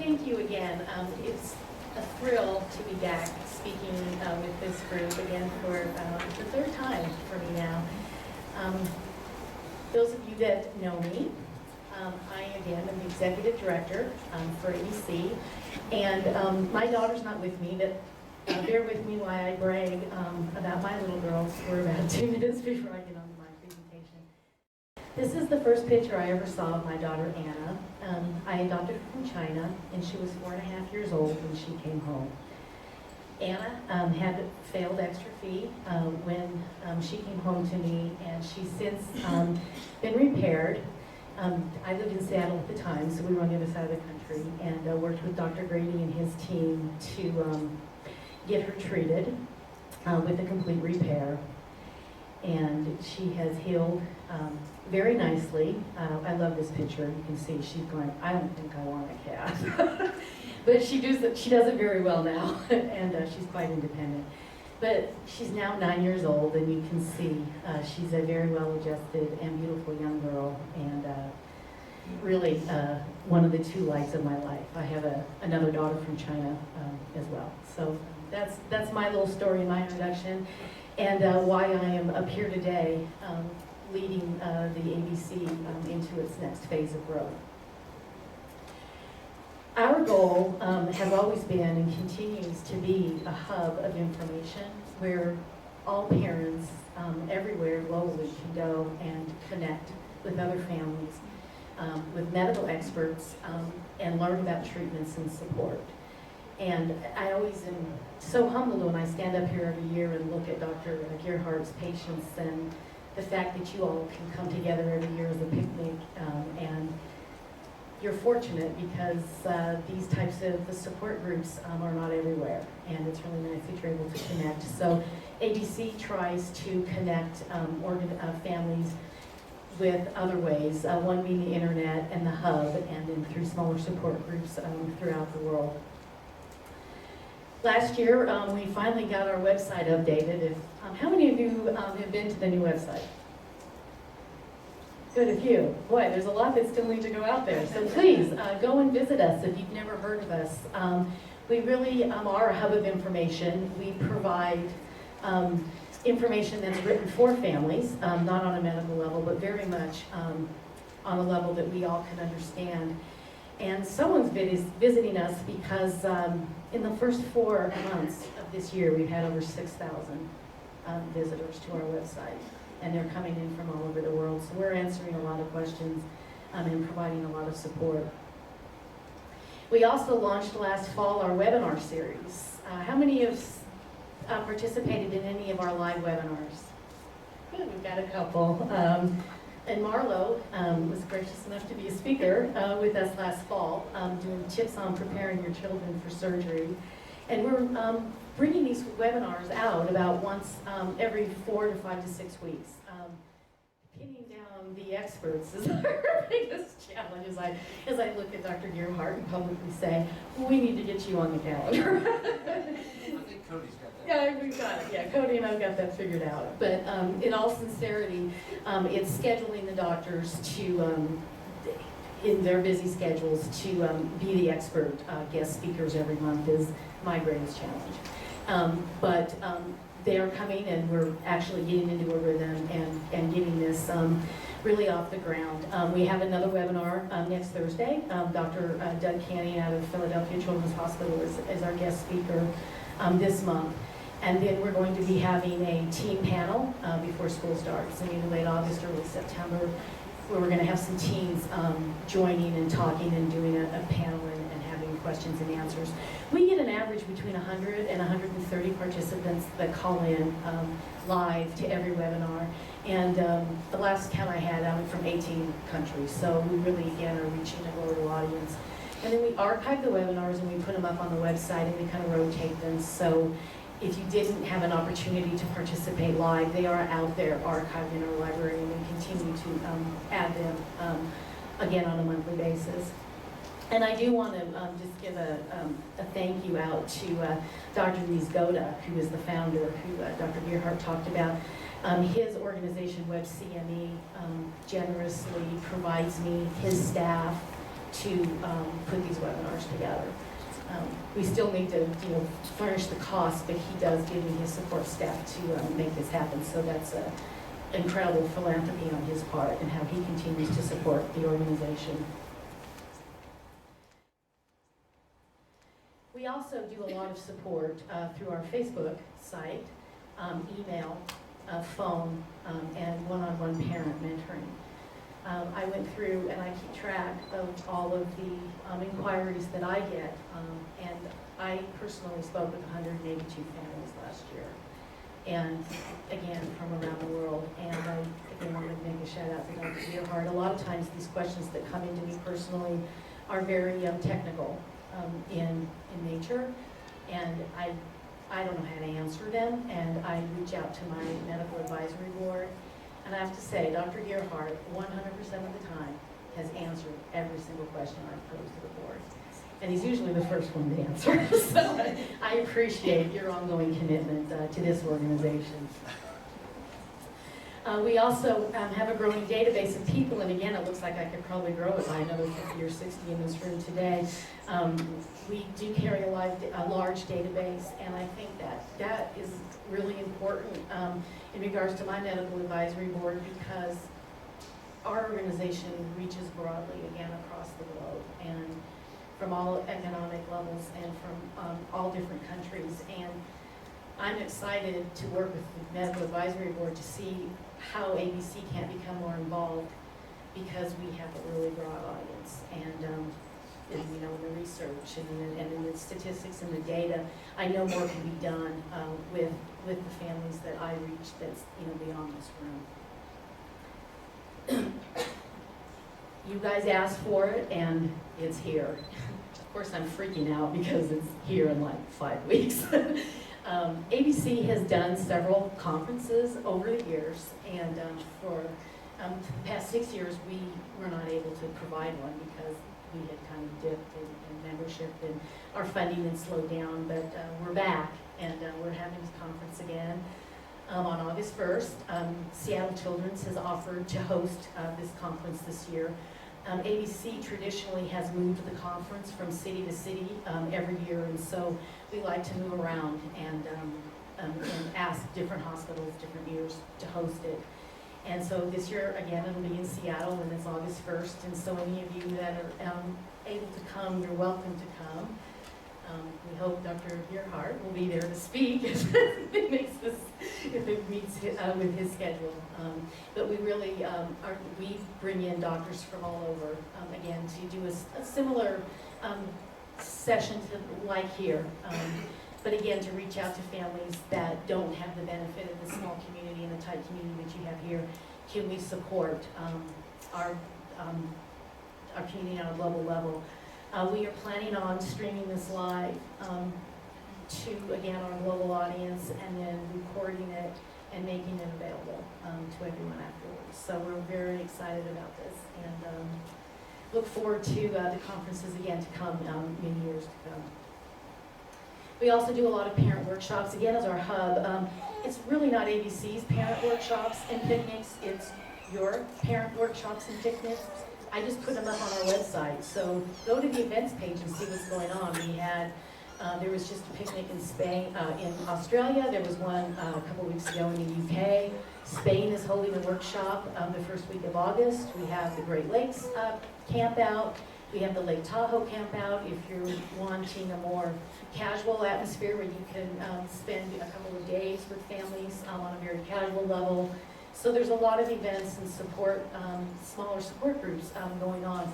thank you again. It's a thrill to be back speaking with this group again for the third time for me now. Those of you that know me, I again am the executive director for ABC, and my daughter's not with me, but bear with me while I brag about my little girls for about 2 minutes before I get on to my presentation. This is the first picture I ever saw of my daughter Anna. I adopted her from China, and she was 4.5 years old when she came home. Anna had failed exstrophy when she came home to me, and she's since been repaired. I lived in Seattle at the time, so we were on the other side of the country, and worked with Dr. Grady and his team to get her treated with a complete repair. And she has healed very nicely. I love this picture. You can see she's going, I don't think I want a cat. But she does it very well now, and she's quite independent. But she's now 9 years old, and you can see she's a very well-adjusted and beautiful young girl, and really one of the two lights of my life. I have another daughter from China as well. So that's my little story, my introduction, and why I am up here today leading the ABC into its next phase of growth. Our goal has always been and continues to be a hub of information where all parents everywhere globally can go and connect with other families, with medical experts, and learn about treatments and support. And I always am so humbled when I stand up here every year and look at Dr. Gerhardt's patients and the fact that you all can come together every year as a picnic, and you're fortunate because these types of support groups are not everywhere, and it's really nice that you're able to connect. So ABC tries to connect families with other ways, one being the internet and the hub, and then through smaller support groups throughout the world. Last year, we finally got our website updated. How many of you have been to the new website? Good, a few. Boy, there's a lot that still need to go out there. So please, go and visit us if you've never heard of us. We really are a hub of information. We provide information that's written for families, not on a medical level, but very much on a level that we all can understand. And someone's visiting us because in the first 4 months of this year, we've had over 6,000 visitors to our website. And they're coming in from all over the world. So we're answering a lot of questions and providing a lot of support. We also launched last fall our webinar series. How many have participated in any of our live webinars? Good, we've got a couple. And Marlo was gracious enough to be a speaker with us last fall, doing tips on preparing your children for surgery. And we're bringing these webinars out about once every 4 to 5 to 6 weeks. Pinning down the experts is our biggest challenge as I look at Dr. Gerhardt and publicly say, we need to get you on the calendar. I think Cody's got that. Yeah, we've got it. Yeah, Cody and I've got that figured out. But in all sincerity, it's scheduling the doctors to, in their busy schedules, to be the expert guest speakers every month is my greatest challenge. But they are coming, and we're actually getting into a rhythm and getting this really off the ground. We have another webinar next Thursday. Dr. Doug Canny out of Philadelphia Children's Hospital is our guest speaker this month. And then we're going to be having a team panel before school starts in either late August or early September, where we're going to have some teens joining and talking and doing a panel and having questions and answers. We get an average between 100 and 130 participants that call in live to every webinar. And the last count I had, I went from 18 countries. So we really, again, are reaching a global audience. And then we archive the webinars and we put them up on the website and we kind of rotate them. So if you didn't have an opportunity to participate live, they are out there archived in our library, and we continue to add them again on a monthly basis. And I do want to just give a thank you out to Dr. Goda, who is the founder, who Dr. Gerhardt talked about. His organization, WebCME, generously provides me, his staff, to put these webinars together. We still need to, furnish the cost, but he does give me his support staff to make this happen. So that's an incredible philanthropy on his part and how he continues to support the organization. We also do a lot of support through our Facebook site, email, phone, and one-on-one parent mentoring. I went through and I keep track of all of the inquiries that I get, and I personally spoke with 182 families last year, and again from around the world. And I again want to make a shout out to Dr. Gerhardt. A lot of times these questions that come into me personally are very technical in nature, and I don't know how to answer them, and I reach out to my medical advisory board. And I have to say, Dr. Gerhardt, 100% of the time, has answered every single question I've posed to the board. And he's usually the first one to answer. So I appreciate your ongoing commitment to this organization. We also have a growing database of people, and again, it looks like I could probably grow it by another 50 or 60 in this room today. We do carry a large database, and I think that is really important in regards to my medical advisory board, because our organization reaches broadly, again, across the globe, and from all economic levels and from all different countries. And I'm excited to work with the medical advisory board to see how ABC can become more involved, because we have a really broad audience. And in the research and in the statistics and the data, I know more can be done with the families that I reach that's beyond this room. You guys asked for it, and it's here. Of course, I'm freaking out because it's here in like 5 weeks. ABC has done several conferences over the years, and for the past 6 years, we were not able to provide one because we had kind of dipped in membership and our funding had slowed down, but we're back, and we're having this conference again on August 1st. Seattle Children's has offered to host this conference this year. ABC traditionally has moved the conference from city to city every year, and so we like to move around and ask different hospitals, different years to host it. And so this year, again, it'll be in Seattle, and it's August 1st, and so any of you that are able to come, you're welcome to come. We hope Dr. Gerhardt will be there to speak if it meets with his schedule. But we really we bring in doctors from all over, again, to do a similar session to like here. But again, to reach out to families that don't have the benefit of the small community and the tight community that you have here. Can we support our community on a global level? We are planning on streaming this live to, again, our global audience, and then recording it and making it available to everyone afterwards. So we're very excited about this, and look forward to the conferences again to come in years to come. We also do a lot of parent workshops, again, as our hub. It's really not ABC's parent workshops and picnics, it's your parent workshops and picnics. I just put them up on our website, so go to the events page and see what's going on. We had, there was just a picnic in Spain, in Australia. There was one a couple weeks ago in the UK. Spain is holding a workshop the first week of August. We have the Great Lakes camp out. We have the Lake Tahoe camp out. If you're wanting a more casual atmosphere where you can spend a couple of days with families on a very casual level. So there's a lot of events and support, smaller support groups going on.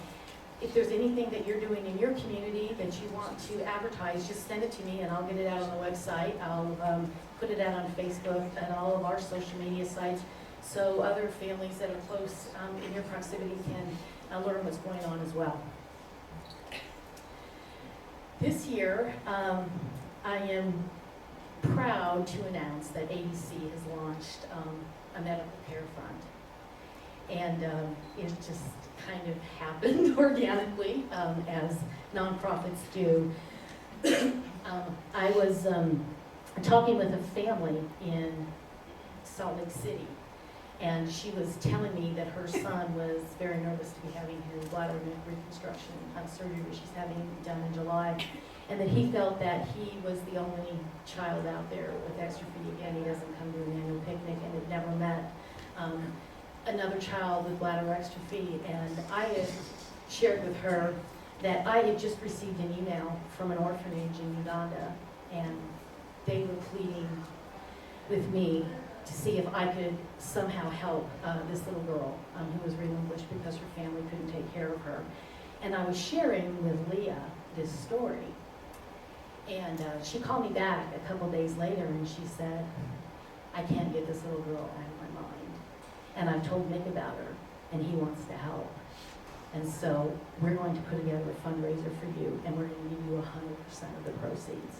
If there's anything that you're doing in your community that you want to advertise, just send it to me and I'll get it out on the website. I'll put it out on Facebook and all of our social media sites, so other families that are close in your proximity can learn what's going on as well. This year, I am proud to announce that ABC has launched a medical care fund. And it just kind of happened organically, as nonprofits do. I was talking with a family in Salt Lake City, And she was telling me that her son was very nervous to be having his bladder reconstruction surgery, which she's having done in July, and that he felt that he was the only child out there with exstrophy. Again, he doesn't come to an annual picnic and had never met another child with bladder exstrophy. And I had shared with her that I had just received an email from an orphanage in Uganda, and they were pleading with me to see if I could somehow help this little girl who was relinquished because her family couldn't take care of her. And I was sharing with Leah this story. And she called me back a couple days later and she said, I can't get this little girl out of my mind. And I've told Nick about her and he wants to help. And so we're going to put together a fundraiser for you and we're going to give you 100% of the proceeds.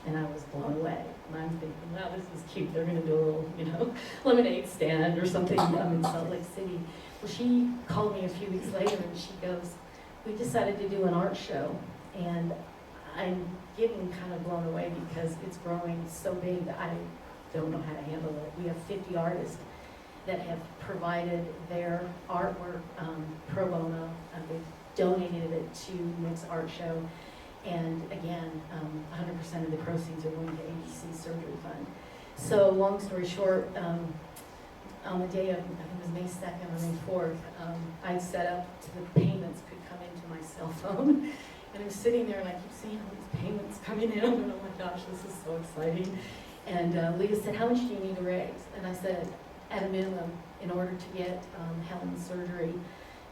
And I was blown away. And I'm thinking, wow, this is cute. They're going to do a little, lemonade stand or something in Salt Lake City. Well, she called me a few weeks later and she goes, we decided to do an art show. And I'm getting kind of blown away because it's growing so big that I don't know how to handle it. We have 50 artists that have provided their artwork pro bono. They've donated it to Nick's art show. And again, 100% of the proceeds are going to ABC Surgery Fund. So long story short, on the day of, I think it was May 2nd or May 4th, I set up so the payments could come into my cell phone. And I'm sitting there and I keep seeing all these payments coming in, and oh my gosh, this is so exciting. And Leah said, how much do you need to raise? And I said, at a minimum, in order to get Helen's surgery,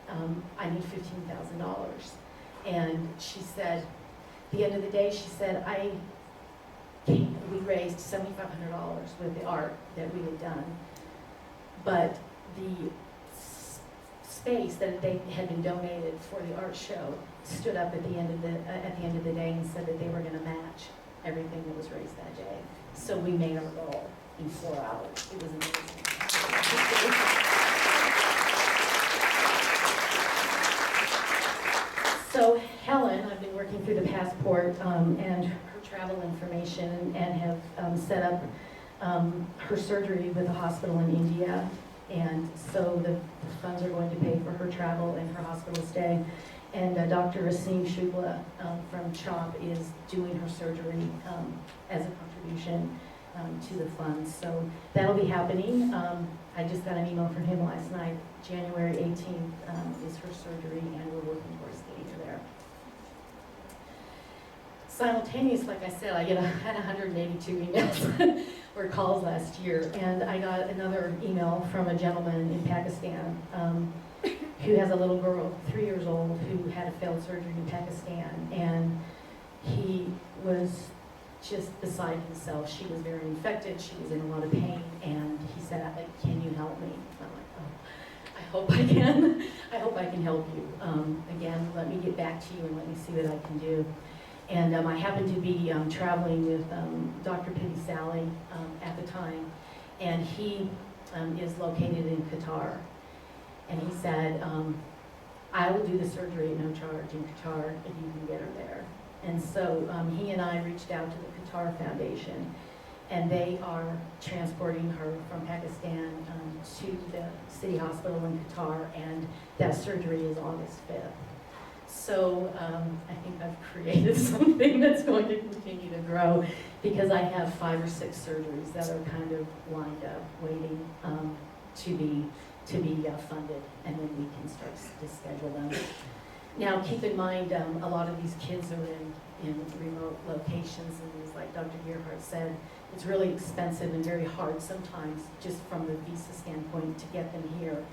I need $15,000. And she said, at the end of the day, she said, we raised $7,500 with the art that we had done. But the space that they had been donated for the art show stood up at the end of the day and said that they were going to match everything that was raised that day. So we made our goal in 4 hours. It was amazing. So Helen, I've been working through the passport and her travel information and have set up her surgery with a hospital in India. And so the funds are going to pay for her travel and her hospital stay. And Dr. Asim Shukla from CHOP is doing her surgery as a contribution to the funds. So that'll be happening. I just got an email from him last night. January 18th is her surgery, and we're working towards getting her there. Simultaneous, like I said, I had 182 emails or calls last year, and I got another email from a gentleman in Pakistan who has a little girl, 3 years old, who had a failed surgery in Pakistan, and he was just beside himself. She was very infected, she was in a lot of pain, and he said, can you help me? I'm like, oh, I hope I can. I hope I can help you. Again, let me get back to you and let me see what I can do. And I happened to be traveling with Dr. Pity Sally at the time, and he is located in Qatar. And he said, I will do the surgery at no charge in Qatar if you can get her there. And so he and I reached out to the Qatar Foundation, and they are transporting her from Pakistan to the city hospital in Qatar, and that surgery is August 5th. So I think I've created something that's going to continue to grow, because I have 5 or 6 surgeries that are kind of lined up, waiting to be funded, and then we can start to schedule them. Now, keep in mind, a lot of these kids are in remote locations, and as like Dr. Gerhardt said, it's really expensive and very hard sometimes, just from the visa standpoint, to get them here.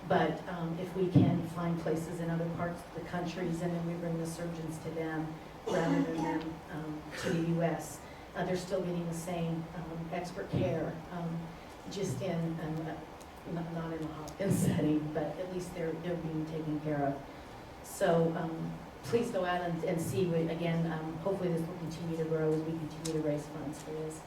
But if we can find places in other parts of the countries, and then we bring the surgeons to them rather than them to the U.S., they're still getting the same expert care, just in not in a Hopkins setting, but at least they're being taken care of. So please go out and see. Again, hopefully this will continue to grow as we continue to raise funds for this.